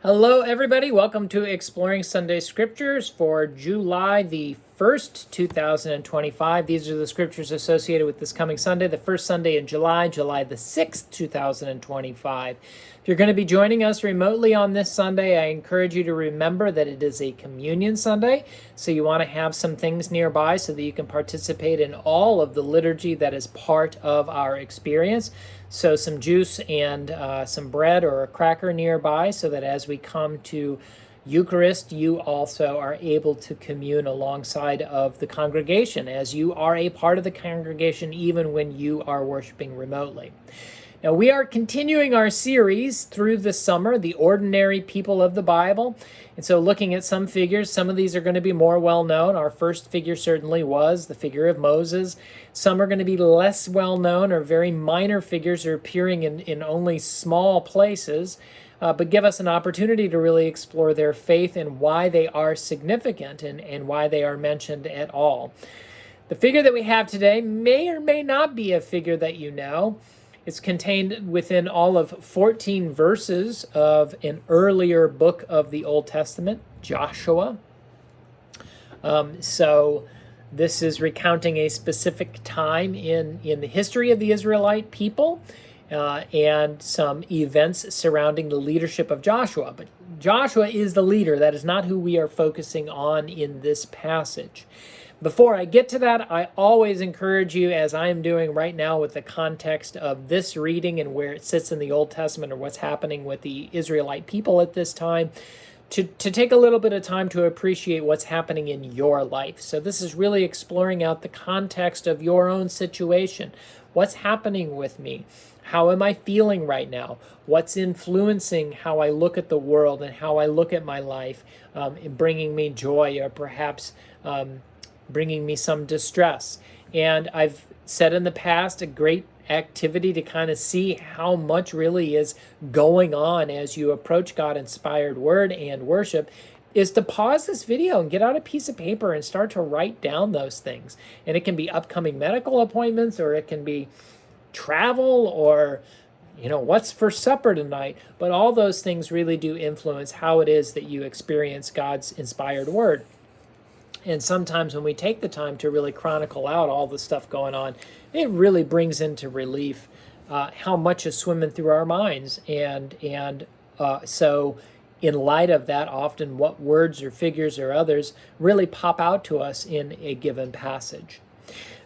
Hello, everybody. Welcome to Exploring Sunday Scriptures for July the 1st, 2025. These are the scriptures associated with this coming Sunday, the first Sunday in July, July the 6th, 2025. If you're going to be joining us remotely on this Sunday, I encourage you to remember that it is a communion Sunday, so you want to have some things nearby so that you can participate in all of the liturgy that is part of our experience. So some juice and some bread or a cracker nearby so that as we come to Eucharist, you also are able to commune alongside of the congregation as you are a part of the congregation even when you are worshiping remotely. Now, we are continuing our series through the summer, The Ordinary People of the Bible. And so looking at some figures, some of these are going to be more well-known. Our first figure certainly was the figure of Moses. Some are going to be less well-known or very minor figures or appearing in only small places, but give us an opportunity to really explore their faith and why they are significant and why they are mentioned at all. The figure that we have today may or may not be a figure that you know. It's contained within all of 14 verses of an earlier book of the Old Testament, Joshua. So this is recounting a specific time in the history of the Israelite people and some events surrounding the leadership of Joshua. But Joshua is the leader. That is not who we are focusing on in this passage. Before I get to that, I always encourage you, as I am doing right now with the context of this reading and where it sits in the Old Testament or what's happening with the Israelite people at this time, to take a little bit of time to appreciate what's happening in your life. So this is really exploring out the context of your own situation. What's happening with me? How am I feeling right now? What's influencing how I look at the world and how I look at my life, bringing me joy or perhaps bringing me some distress. And I've said in the past, a great activity to kind of see how much really is going on as you approach God-inspired word and worship is to pause this video and get out a piece of paper and start to write down those things. And it can be upcoming medical appointments, or it can be travel, or what's for supper tonight. But all those things really do influence how it is that you experience God's inspired word. And sometimes when we take the time to really chronicle out all the stuff going on, it really brings into relief how much is swimming through our minds. And so in light of that, often what words or figures or others really pop out to us in a given passage.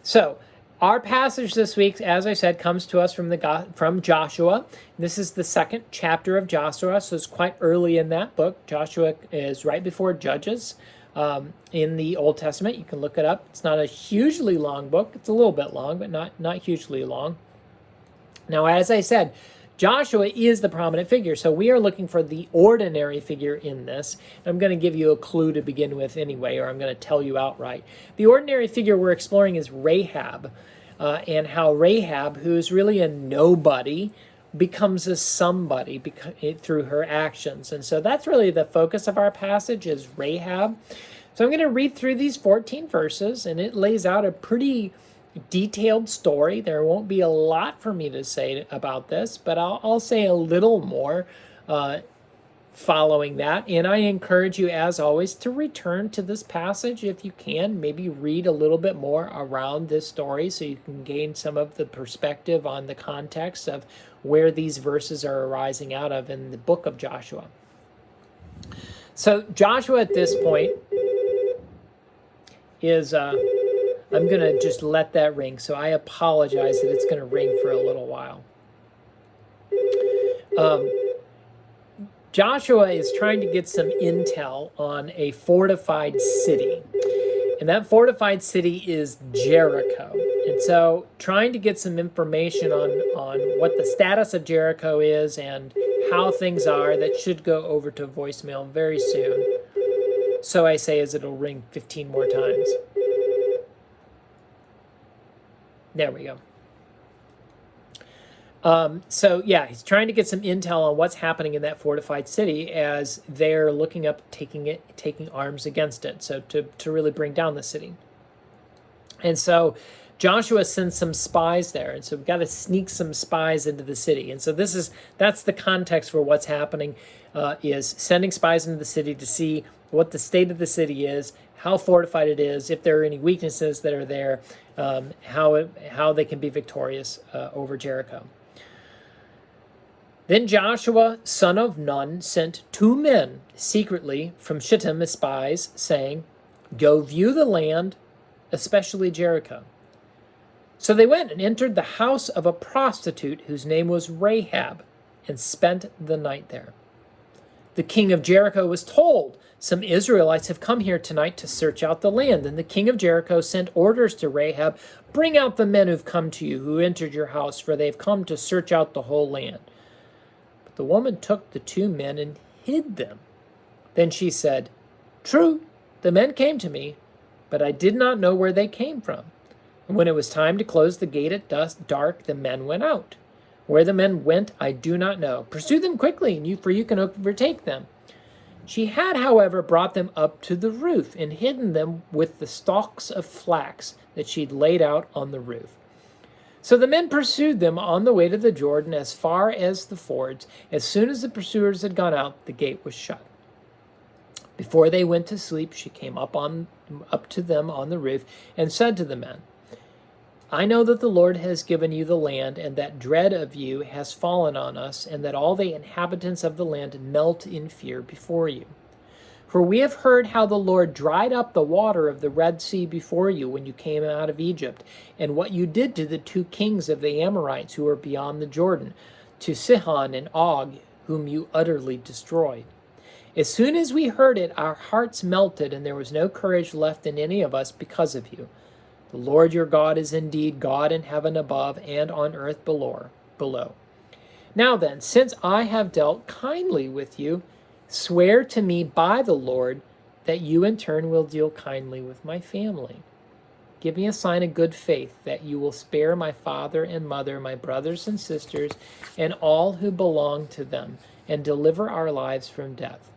So our passage this week, as I said, comes to us from Joshua. This is the second chapter of Joshua, so it's quite early in that book. Joshua is right before Judges. In the Old Testament. You can look it up. It's not a hugely long book. It's a little bit long, but not hugely long. Now, as I said, Joshua is the prominent figure, so we are looking for the ordinary figure in this. I'm going to give you a clue to begin with anyway, or I'm going to tell you outright. The ordinary figure we're exploring is Rahab, and how Rahab, who's really a nobody, becomes a somebody through her actions. And so that's really the focus of our passage is Rahab. So I'm going to read through these 14 verses, and it lays out a pretty detailed story. There won't be a lot for me to say about this, but I'll say a little more following that. And I encourage you, as always, to return to this passage if you can. Maybe read a little bit more around this story so you can gain some of the perspective on the context of where these verses are arising out of in the book of Joshua. So Joshua at this point is, I'm going to just let that ring. So I apologize that it's going to ring for a little while. Joshua is trying to get some intel on a fortified city. And that fortified city is Jericho. And so trying to get some information on what the status of Jericho is and how things are, that should go over to voicemail very soon. So I say as it'll ring 15 more times. There we go. So yeah, he's trying to get some intel on what's happening in that fortified city as they're looking up taking arms against it. So to really bring down the city. And so Joshua sends some spies there, and so we've got to sneak some spies into the city. And so that's the context for what's happening. is sending spies into the city to see what the state of the city is, how fortified it is, if there are any weaknesses that are there, how they can be victorious over Jericho. Then Joshua, son of Nun, sent 2 men secretly from Shittim as spies, saying, "Go view the land, especially Jericho." So they went and entered the house of a prostitute whose name was Rahab, and spent the night there. The king of Jericho was told, "Some Israelites have come here tonight to search out the land." And the king of Jericho sent orders to Rahab, "Bring out the men who've come to you, who entered your house, for they've come to search out the whole land." But the woman took the 2 men and hid them. Then she said, "True, the men came to me, but I did not know where they came from. And when it was time to close the gate at dark, the men went out. Where the men went, I do not know. Pursue them quickly, for you can overtake them." She had, however, brought them up to the roof and hidden them with the stalks of flax that she'd laid out on the roof. So the men pursued them on the way to the Jordan as far as the fords. As soon as the pursuers had gone out, the gate was shut. Before they went to sleep, she came up to them on the roof and said to the men, "I know that the Lord has given you the land, and that dread of you has fallen on us, and that all the inhabitants of the land melt in fear before you. For we have heard how the Lord dried up the water of the Red Sea before you when you came out of Egypt, and what you did to the 2 kings of the Amorites who were beyond the Jordan, to Sihon and Og, whom you utterly destroyed. As soon as we heard it, our hearts melted, and there was no courage left in any of us because of you. The Lord your God is indeed God in heaven above and on earth below. Now then, since I have dealt kindly with you, swear to me by the Lord that you in turn will deal kindly with my family. Give me a sign of good faith that you will spare my father and mother, my brothers and sisters, and all who belong to them, and deliver our lives from death."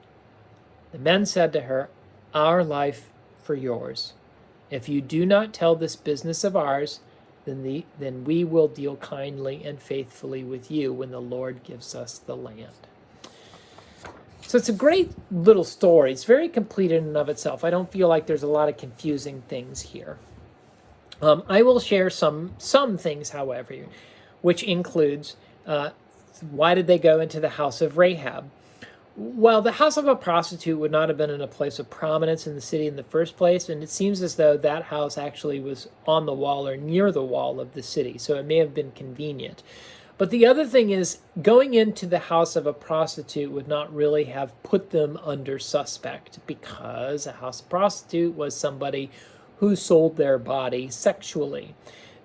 The men said to her, "Our life for yours. If you do not tell this business of ours, then we will deal kindly and faithfully with you when the Lord gives us the land." So it's a great little story. It's very complete in and of itself. I don't feel like there's a lot of confusing things here. I will share some things, however, which includes why did they go into the house of Rahab? Well, the house of a prostitute would not have been in a place of prominence in the city in the first place, and it seems as though that house actually was on the wall or near the wall of the city, so it may have been convenient. But the other thing is, going into the house of a prostitute would not really have put them under suspect, because a house of prostitute was somebody who sold their body sexually.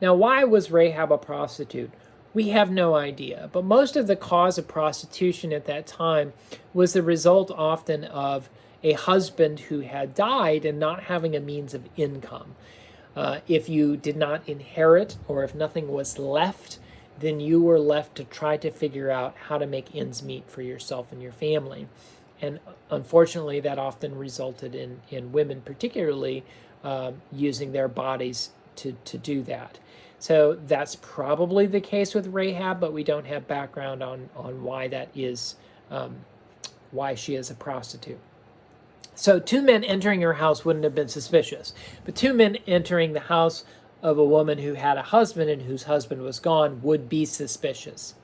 Now, why was Rahab a prostitute? We have no idea, but most of the cause of prostitution at that time was the result often of a husband who had died and not having a means of income. If you did not inherit, or if nothing was left, then you were left to try to figure out how to make ends meet for yourself and your family. And unfortunately, that often resulted in women particularly using their bodies to do that. So that's probably the case with Rahab, but we don't have background on why that is, why she is a prostitute. So 2 men entering her house wouldn't have been suspicious, but 2 men entering the house of a woman who had a husband and whose husband was gone would be suspicious.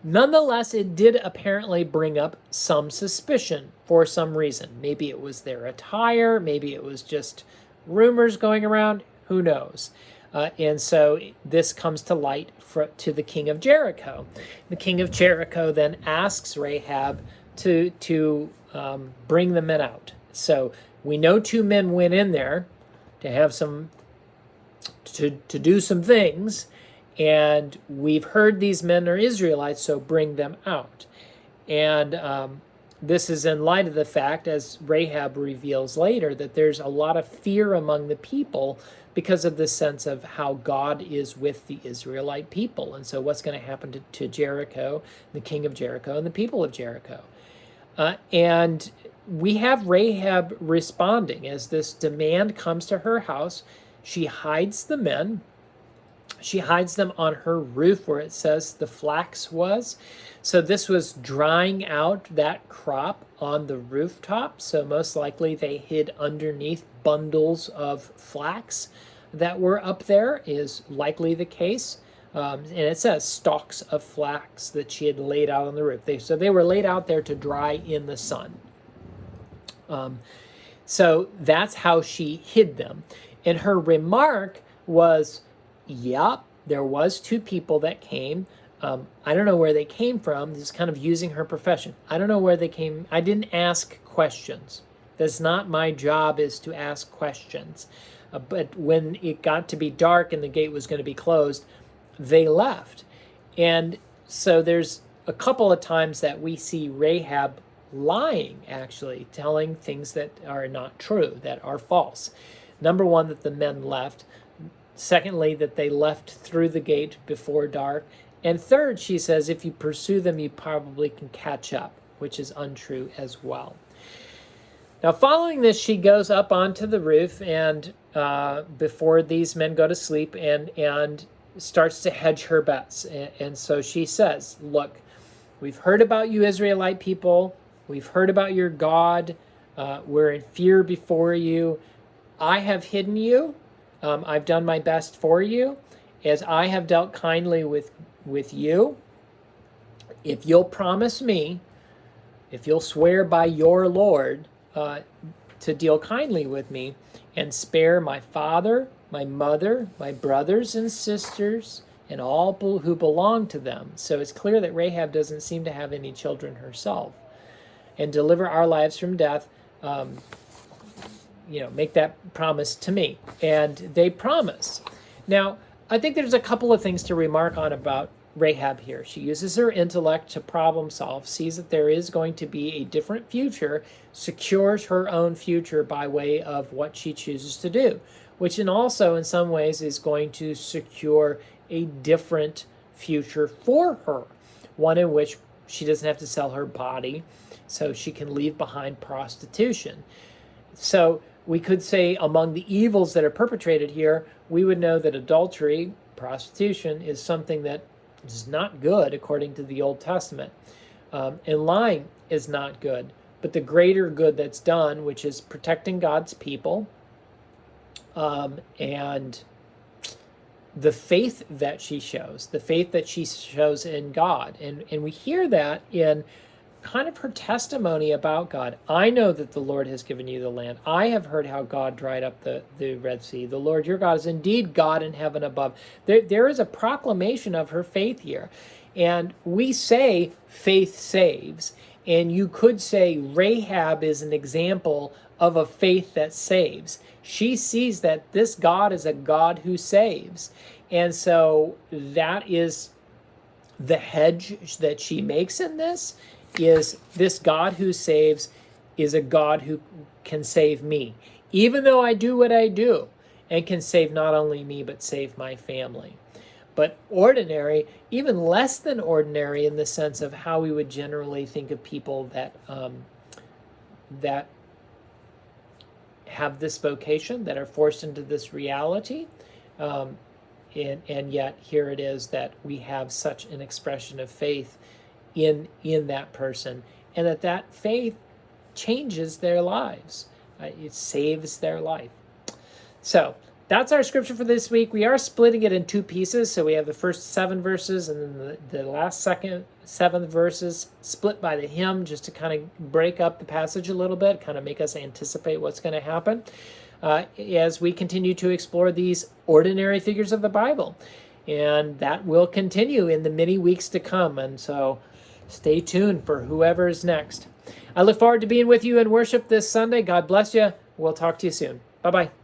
Nonetheless, it did apparently bring up some suspicion for some reason. Maybe it was their attire, maybe it was just rumors going around, who knows? And so this comes to light to the king of Jericho. The king of Jericho then asks Rahab to bring the men out. So we know 2 men went in there to have to do some things, and we've heard these men are Israelites, so bring them out. And this is in light of the fact, as Rahab reveals later, that there's a lot of fear among the people because of the sense of how God is with the Israelite people. And so what's going to happen to Jericho, the king of Jericho, and the people of Jericho? And we have Rahab responding as this demand comes to her house. She hides the men, She hides them on her roof where it says the flax was. So this was drying out that crop on the rooftop. So most likely they hid underneath bundles of flax that were up there, is likely the case. And it says stalks of flax that she had laid out on the roof. So they were laid out there to dry in the sun. So that's how she hid them. And her remark was, yep, there was 2 people that came. I don't know where they came from. This is kind of using her profession. I don't know where they came. I didn't ask questions. That's not my job, is to ask questions. But when it got to be dark and the gate was going to be closed, they left. And so there's a couple of times that we see Rahab lying, actually, telling things that are not true, that are false. Number one, that the men left. Secondly, that they left through the gate before dark. And third, she says, if you pursue them, you probably can catch up, which is untrue as well. Now, following this, she goes up onto the roof and before these men go to sleep and starts to hedge her bets. And so she says, look, we've heard about you Israelite people. We've heard about your God. We're in fear before you. I have hidden you. I've done my best for you, as I have dealt kindly with you. If you'll promise me, if you'll swear by your Lord to deal kindly with me and spare my father, my mother, my brothers and sisters, and all who belong to them. So it's clear that Rahab doesn't seem to have any children herself. And deliver our lives from death, make that promise to me. And they promise. Now, I think there's a couple of things to remark on about Rahab here. She uses her intellect to problem solve, sees that there is going to be a different future, secures her own future by way of what she chooses to do, which also in some ways is going to secure a different future for her, one in which she doesn't have to sell her body, so she can leave behind prostitution. So we could say among the evils that are perpetrated here, we would know that adultery, prostitution, is something that is not good according to the Old Testament. And lying is not good. But the greater good that's done, which is protecting God's people, and the faith that she shows in God. And we hear that in kind of her testimony about God. I know that the Lord has given you the land. I have heard how God dried up the Red Sea. The Lord your God is indeed God in heaven above. There is a proclamation of her faith here. And we say faith saves. And you could say Rahab is an example of a faith that saves. She sees that this God is a God who saves. And so that is the hedge that she makes in this, is this God who saves is a God who can save me, even though I do what I do, and can save not only me, but save my family. But ordinary, even less than ordinary in the sense of how we would generally think of people that have this vocation, that are forced into this reality. And yet here it is that we have such an expression of faith in that person, and that faith changes their lives. It saves their life. So that's our scripture for this week. We are splitting it in 2 pieces. So we have the first 7 verses and then the last 7 verses split by the hymn, just to kind of break up the passage a little bit, kind of make us anticipate what's going to happen as we continue to explore these ordinary figures of the Bible. And that will continue in the many weeks to come. And so stay tuned for whoever is next. I look forward to being with you in worship this Sunday. God bless you. We'll talk to you soon. Bye-bye.